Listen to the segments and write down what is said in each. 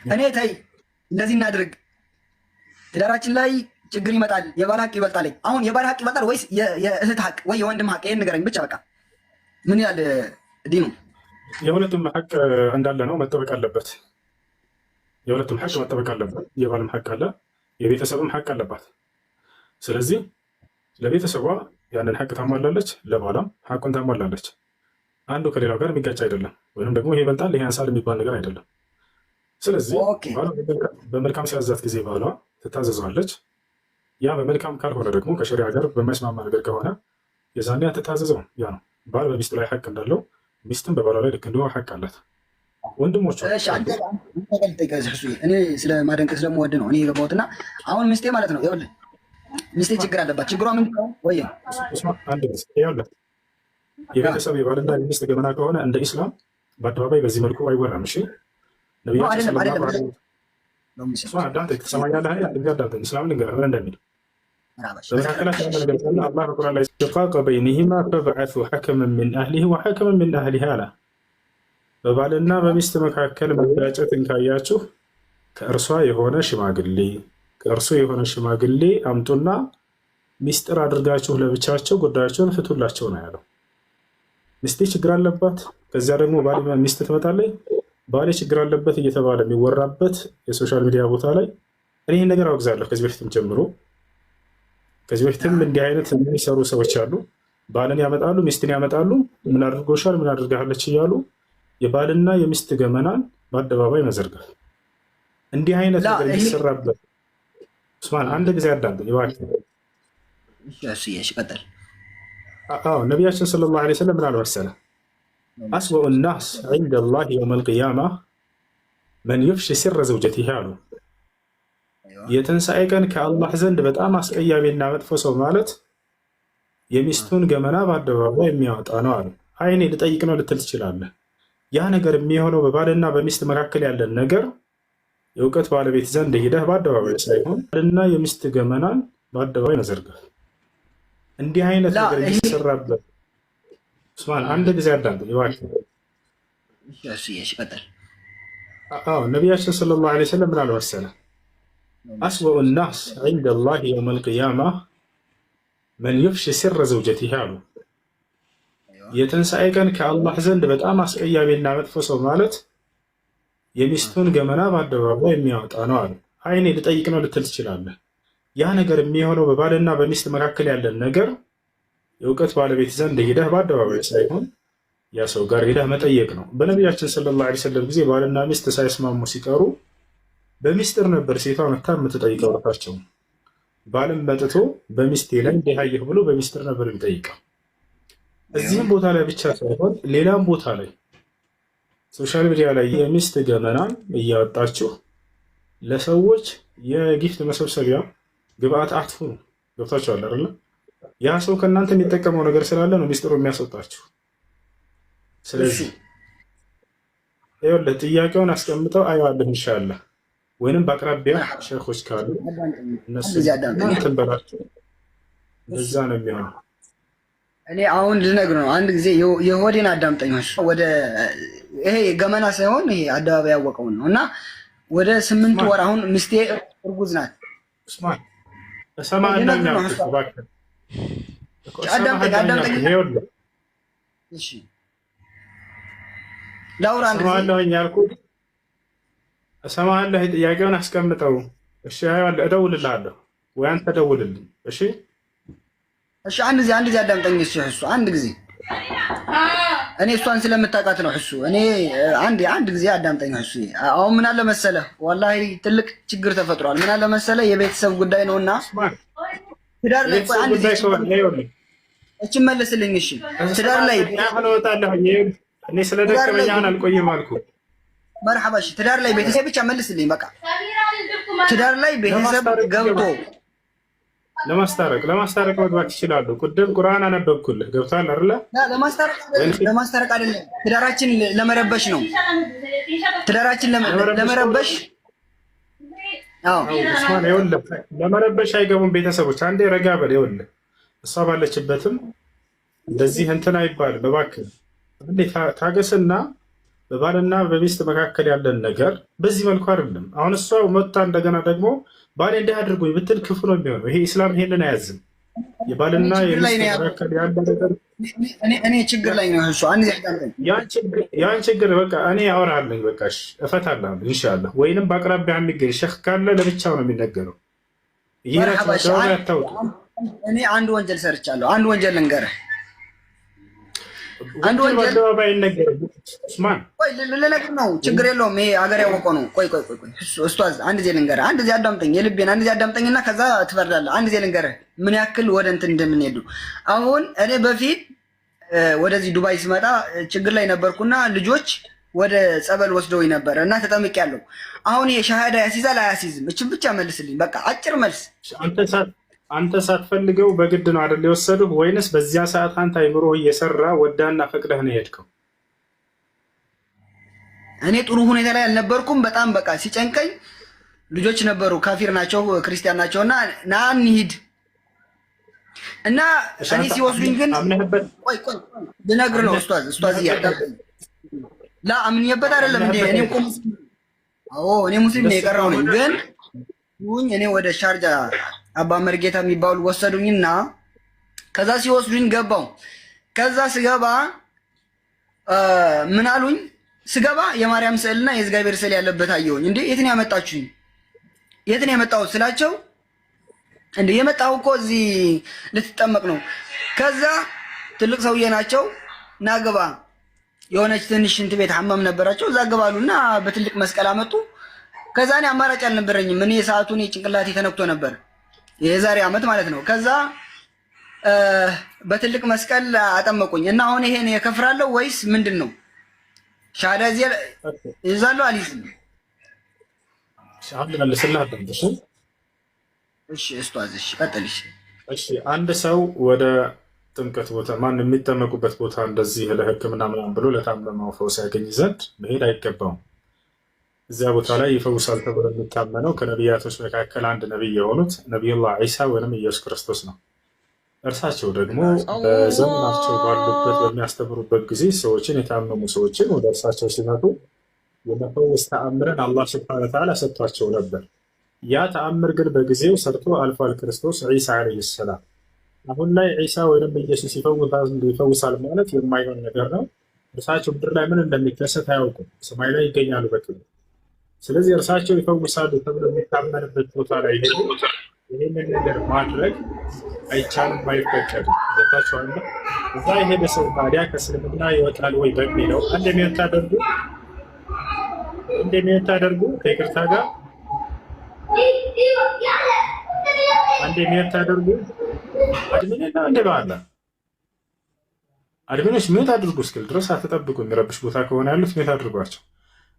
እኔ ተይ እንደዚህ እናድርግ፣ ትዳራችን ላይ ችግር ይመጣል፣ የባል ሀቅ ይበልጣል። አሁን የባል ሀቅ ይበልጣል ወይስ የእህት ሀቅ ወይ የወንድም ሀቅ? ይሄን ንገረኝ ብቻ በቃ። ምን ያህል ዲኑ? የሁለቱም ሀቅ እንዳለ ነው፣ መጠበቅ አለበት። የሁለቱም ሀቅ መጠበቅ አለበት። የባልም ሀቅ አለ፣ የቤተሰብም ሀቅ አለባት። ስለዚህ ለቤተሰቧ ያንን ሀቅ ታሟላለች፣ ለባሏም ሀቁን ታሟላለች። አንዱ ከሌላው ጋር የሚጋጭ አይደለም፣ ወይም ደግሞ ይሄ ይበልጣል ይሄ ያንሳል የሚባል ነገር አይደለም። ስለዚህ ባሏ በመልካም ሲያዛት ጊዜ ባሏ ትታዘዘዋለች። ያ በመልካም ካልሆነ ደግሞ ከሸሪዓ ጋር በማይስማማ ነገር ከሆነ የዛኔ አትታዘዘው። ያ ነው ባል በሚስቱ ላይ ሀቅ እንዳለው ሚስትም በባሏ ላይ ልክ እንዲሁ ሀቅ አላት። ወንድሞች እኔ ስለ ማደንቅ ስለምወድ ነው እኔ የገባሁትና አሁን ሚስቴ ማለት ነው ይኸውልህ ሚስቴ ችግር አለባት። ችግሯ ምንድን ነው? ወይ የቤተሰብ የባልና የሚስት ገመና ከሆነ እንደ ኢስላም በአደባባይ በዚህ መልኩ አይወራም። እሺ ነቢያችን ተሰማኛለህ? አዳምጠኝ። እስላምን ልንገርህ ምን እንደሚል በመካከላቸው ያለ ነገር ካለ አላህ በቁርአን ላይ ሽቃቀ በይነሂማ ፈብዐሱ ሐከመን ሚን አህሊሂ ወሐከመን ሚን አህሊሃ አለ። በባልና በሚስት መካከል መጋጨትን ካያችሁ ከእርሷ የሆነ ሽማግሌ አምጡና ሚስጥር አድርጋችሁ ለብቻቸው ጉዳያቸውን ፍቱላቸው ነው ያለው። ሚስቴ ችግር አለባት፣ ከዚያ ደግሞ ባል ሚስት ትመጣለች። ባሌ ችግር አለበት እየተባለ የሚወራበት የሶሻል ሚዲያ ቦታ ላይ እኔ ይህን ነገር አወግዛለሁ። ከዚህ በፊትም ጀምሮ ከዚህ በፊትም እንዲህ አይነት የሚሰሩ ሰዎች አሉ። ባልን ያመጣሉ፣ ሚስትን ያመጣሉ። ምን አድርጎሻል፣ ምን አድርጋለች እያሉ የባልና የሚስት ገመናን በአደባባይ መዘርጋት። እንዲህ አይነት ነገር የሚሰራበት ኡስማን አንድ ጊዜ አዳምጥ ይባክህ። ነቢያችን ሰለላሁ ዐለይሂ ወሰለም ምን አሉ መሰለህ? አስወኡ ናስ ዐንደ ላህ የውመል ቂያማ መን ዩፍሺ ሲረ ዘውጀቲሂ አሉ። የትንሣኤ ቀን ከአላህ ዘንድ በጣም አስቀያሚና መጥፎ ሰው ማለት የሚስቱን ገመና በአደባባይ የሚያወጣ ነው አሉ። አይኔ ልጠይቅ ነው ልትል ትችላለህ። ያ ነገር የሚሆነው በባልና በሚስት መካከል ያለን ነገር የእውቀት ባለቤት ዘንድ ሄደህ በአደባባይ ሳይሆን ባልና የሚስት ገመናን በአደባባይ መዘርጋት። እንዲህ አይነት ነገር የሚሰራበት ኡስማን አንድ ጊዜ አዳምጥ ይባክህ። ነቢያችን ሰለላሁ ዐለይሂ ወሰለም ምን አሉ መሰለህ? አስወኡ ናስ ዐንደ ላህ የውመል ቂያማ መን ዩፍሺ ሲረ ዘውጀቲሂ አሉ። የትንሣኤ ቀን ከአላህ ዘንድ በጣም አስቀያሚና መጥፎ ሰው ማለት የሚስቱን ገመና በአደባባይ የሚያወጣ ነው አሉ። አይኔ ልጠይቅ ነው ልትል ትችላለህ። ያ ነገር የሚሆነው በባልና በሚስት መካከል ያለን ነገር የእውቀት ባለቤት ዘንድ ሄደህ በአደባባይ ሳይሆን ያ ሰው ጋር ሄደህ መጠየቅ ነው። በነቢያችን ሰለላሁ ዐለይሂ ወሰለም ጊዜ ባልና ሚስት ሳይስማሙ ሲቀሩ በሚስጥር ነበር ሴቷ መታ የምትጠይቀው እራሳቸው። ባልም መጥቶ በሚስቴ ላይ እንዲህ አየሁ ብሎ በሚስጥር ነበር የሚጠይቀው። እዚህም ቦታ ላይ ብቻ ሳይሆን ሌላም ቦታ ላይ ሶሻል ሚዲያ ላይ የሚስት ገመናን እያወጣችሁ ለሰዎች የጊፍት መሰብሰቢያ ግብአት አትሁኑ። ገብታችኋል አይደለ? ያ ሰው ከእናንተ የሚጠቀመው ነገር ስላለ ነው ሚስጥሩ የሚያስወጣችሁ። ስለዚህ ይኸውልህ ጥያቄውን አስቀምጠው አየዋለሁ ኢንሻአላህ፣ ወይንም በአቅራቢያ ሼኾች ካሉ እነሱ እንትን በላቸው። በዛ ነው የሚሆነው። እኔ አሁን ልነግርህ ነው። አንድ ጊዜ የሆዴን አዳምጠኝ። ወደ ይሄ ገመና ሳይሆን ይሄ አደባባይ ያወቀውን ነው። እና ወደ 8 ወር አሁን ሚስቴ እርጉዝ ናት። ኡስማን እሰማህና አዳምጠኝ። እሺ ላውራ እሰማለሁኝ ያልኩት እሰማለሁ። ጥያቄውን አስቀምጠው። እሺ እደውልልሃለሁ ወይ አንተ ደውልልኝ። እሺ እሺ አንድ ጊዜ አዳምጠኝ። እሱ አንድ ጊዜ እኔ እሷን ስለምታውቃት ነው። እሱ እኔ አንድ ጊዜ አዳምጠኝ። እሱ አሁን ምን አለ መሰለህ፣ ወላሂ ትልቅ ችግር ተፈጥሯል። ምን አለ መሰለህ፣ የቤተሰብ ጉዳይ ነውና ትዳር ላይ አንድ ጊዜ እቺ መልስልኝ። እሺ ትዳር ላይ እኔ ስለደከመኝ አሁን አልቆይም አልኩህ። መርሐባ። እሺ ትዳር ላይ ቤተሰብ ብቻ መልስልኝ በቃ። ትዳር ላይ ቤተሰብ ገብቶ ለማስታረቅ መግባት ይችላሉ። ቅድም ቁርአን አነበብኩልህ። ገብቷል አይደለ? ለማስታረቅ አይደለም፣ ትዳራችን ለመረበሽ ነው። ትዳራችን ለመረበሽ ኡስማን ይኸውልህ፣ ለመረበሽ አይገቡም ቤተሰቦች። አንዴ ረጋ በል። ይኸውልህ እሷ ባለችበትም እንደዚህ እንትን አይባልም። እባክህ ታገስና በባልና በሚስት መካከል ያለን ነገር በዚህ መልኩ አይደለም። አሁን እሷ መጣ እንደገና ደግሞ ባሌ እንዲህ አድርጎኝ ብትል ክፉ ነው የሚሆነው። ይሄ ኢስላም ይሄንን አያዝም። የባልና የሚስት መካከል ያለ ነገር እኔ ችግር ላይ ነው እሱ አንዴ ያን ችግር በቃ እኔ አወራለሁ፣ በቃ እሺ እፈታለሁ ኢንሻአላህ። ወይንም በአቅራቢያ የሚገኝ ሼክ ካለ ለብቻው ነው የሚነገረው። እኔ አንድ ወንጀል ሰርቻለሁ። አንድ ወንጀል ልንገርህ። አንድ ወንጀል በአደባባይ አይነገርም። ኡስማን ቆይ ልነግርህ ነው፣ ችግር የለውም። ይሄ ሀገር ያወቀው ነው። ቆይ ኡስታዝ አንድ ጊዜ ልንገርህ፣ አንድ ጊዜ አዳምጠኝ፣ የልቤን አንድ ጊዜ አዳምጠኝና ከዛ ትፈርዳለህ። አንድ ጊዜ ልንገርህ ምን ያክል ወደ እንትን እንደምንሄዱ። አሁን እኔ በፊት ወደዚህ ዱባይ ስመጣ ችግር ላይ ነበርኩና ልጆች ወደ ጸበል ወስደው ነበር እና ተጠምቄያለሁ። አሁን ይሄ ሻሃዳ ያሲዛል አያሲዝም? እችን ብቻ መልስልኝ፣ በቃ አጭር መልስ። አንተ ሳትፈልገው በግድ ነው አይደል የወሰዱህ? ወይንስ በዚያ ሰዓት አንተ አይምሮ እየሰራ ወዳና ፈቅደህ ነው የሄድከው? እኔ ጥሩ ሁኔታ ላይ አልነበርኩም። በጣም በቃ ሲጨንቀኝ ልጆች ነበሩ፣ ካፊር ናቸው፣ ክርስቲያን ናቸውና ና እንሂድ እና እኔ ሲወስዱኝ ግን ቆይ ልነግርህ ነው ኡስታዝ እያዳምጠኝ ላ አምኜበት አይደለም እንዴ? እኔ እኮ እኔ ሙስሊም ነው የቀረው ነኝ። ግን እኔ ወደ ሻርጃ አባ መርጌታ የሚባሉ ወሰዱኝና ከዛ ሲወስዱኝ ገባው። ከዛ ስገባ ምን አሉኝ? ስገባ የማርያም ስዕልና የእግዚአብሔር ስዕል ያለበት አየሁኝ። እንዴ የት ነው ያመጣችሁኝ? የት ነው ያመጣሁት ስላቸው እንዴ የመጣው እኮ እዚህ ልትጠመቅ ነው። ከዛ ትልቅ ሰውዬ ናቸው፣ ናግባ የሆነች ትንሽ ሽንት ቤት ሐመም ነበራቸው፣ እዛ ገባሉና በትልቅ መስቀል አመጡ። ከዛ እኔ አማራጭ አልነበረኝም። እኔ ሰዓቱን ጭንቅላቴ ተነክቶ ነበር፣ የዛሬ ዓመት ማለት ነው። ከዛ በትልቅ መስቀል አጠመቁኝ እና አሁን ይሄን የከፍራለሁ ወይስ ምንድን ነው? ሻሃዳ ይዛለሁ አልይዝም? እሺ ኡስታዝ እሺ ቀጥልሽ። እሺ አንድ ሰው ወደ ጥምቀት ቦታ ማን የሚጠመቁበት ቦታ እንደዚህ ለሕክምና ምናምን ብሎ ለታመመው ፈውስ ያገኝ ዘንድ መሄድ አይገባውም። እዚያ ቦታ ላይ ይፈውሳል ተብሎ የሚታመነው ከነቢያቶች መካከል አንድ ነቢይ የሆኑት ነቢዩላህ ዒሳ ወይም ኢየሱስ ክርስቶስ ነው። እርሳቸው ደግሞ በዘመናቸው ባሉበት በሚያስተምሩበት ጊዜ ሰዎችን የታመሙ ሰዎችን ወደ እርሳቸው ሲመጡ የመፈወስ ተአምርን አላህ ሱብሓነሁ ወተዓላ ሰጥቷቸው ነበር። ያ ተአምር ግን በጊዜው ሰርቶ አልፏል። ክርስቶስ ዒሳ ዓለይሂ ሰላም። አሁን ላይ ዒሳ ወይም ኢየሱስ ይፈውሳል ማለት የማይሆን ነገር ነው። እርሳቸው ምድር ላይ ምን እንደሚከሰት አያውቁም። ሰማይ ላይ ይገኛሉ በክብር። ስለዚህ እርሳቸው ይፈውሳሉ ተብሎ የሚታመንበት ቦታ ላይ ሄዱ ይህንን ነገር ማድረግ አይቻልም፣ አይፈቀድም። ቦታቸዋለ እዛ የሄደ ሰው ታዲያ ከእስልምና ይወጣል ወይ በሚለው እንደሚወታደርጉ ከይቅርታ ጋር እንደሚወታደርጉ አድሚንና እንደ ባላ አድሚኖች ሚወት አድርጉ እስክል ድረስ አትጠብቁ። የሚረብሽ ቦታ ከሆነ ያሉት ሚወት አድርጓቸው።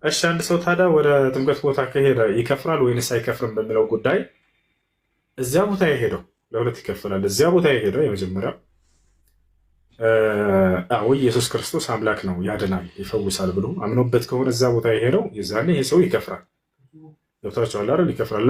እሺ አንድ ሰው ታዲያ ወደ ጥምቀት ቦታ ከሄደ ይከፍራል ወይንስ አይከፍርም በሚለው ጉዳይ እዚያ ቦታ የሄደው ለሁለት ይከፈላል። እዚያ ቦታ የሄደው የመጀመሪያው ኢየሱስ ክርስቶስ አምላክ ነው፣ ያድናል፣ ይፈውሳል ብሎ አምኖበት ከሆነ እዛ ቦታ የሄደው የዛኔ ይሄ ሰው ይከፍራል። ገብታችኋል አይደል? ይከፍራል።